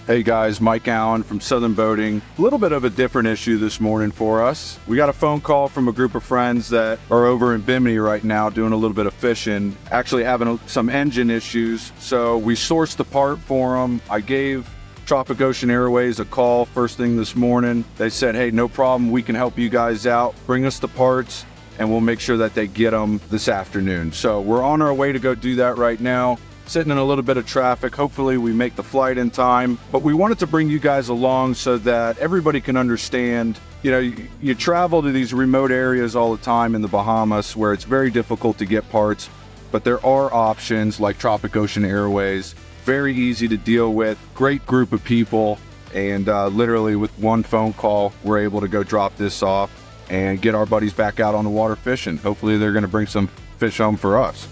Hey guys, Mike Allen from Southern Boating. A little bit of a different issue this morning for us. We got a phone call from a group of friends that are over in Bimini right now doing a little bit of fishing, actually having some engine issues. So we sourced the part for them. I gave Tropic Ocean Airways a call first thing this morning. They said, hey, no problem, we can help you guys out. Bring us the parts and we'll make sure that they get them this afternoon. So we're on our way to go do that right now. Sitting in a little bit of traffic. Hopefully we make the flight in time, but we wanted to bring you guys along so that everybody can understand, you travel to these remote areas all the time in the Bahamas where it's very difficult to get parts, but there are options like Tropic Ocean Airways, very easy to deal with, great group of people, and literally with one phone call, we're able to go drop this off and get our buddies back out on the water fishing. Hopefully they're gonna bring some fish home for us.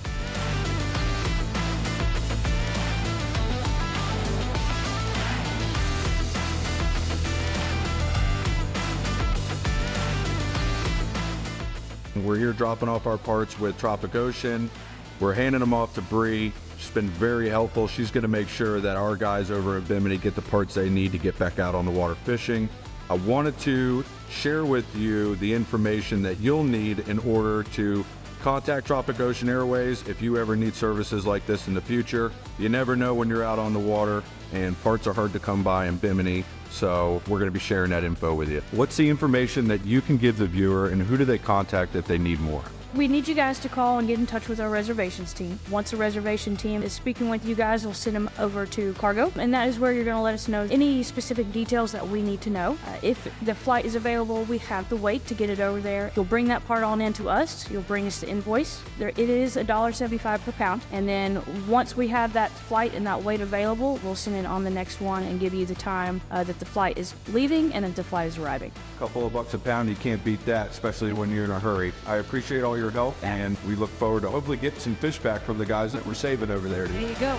We're here dropping off our parts with Tropic Ocean. We're handing them off to Bree. She's been very helpful. She's going to make sure that our guys over at Bimini get the parts they need to get back out on the water fishing. I wanted to share with you the information that you'll need in order to contact Tropic Ocean Airways if you ever need services like this in the future. You never know when you're out on the water, and parts are hard to come by in Bimini. So we're going to be sharing that info with you. What's the information that you can give the viewer, and who do they contact if they need more? We need you guys to call and get in touch with our reservations team. Once the reservation team is speaking with you guys, we'll send them over to cargo, and that is where you're going to let us know any specific details that we need to know. If the flight is available, we have to wait to get it over there. You'll bring that part on in to us. You'll bring us the invoice. It is $1.75 per pound, and then once we have that flight and that weight available, we'll send it on the next one and give you the time that the flight is leaving and that the flight is arriving. A couple of bucks a pound, you can't beat that, especially when you're in a hurry. I appreciate all your help, and we look forward to hopefully getting some fish back from the guys that we're saving over there. There you go.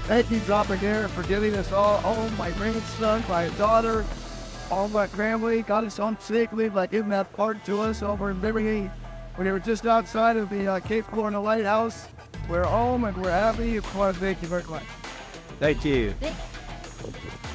Thank you, Tropic Air, for giving us all my grandson, my daughter, all my family, got us on safely by giving that part to us over in Bimini. We were just outside of the Cape Florida Lighthouse. We're home and we're happy. I want to thank you very much. Thank you. Thanks.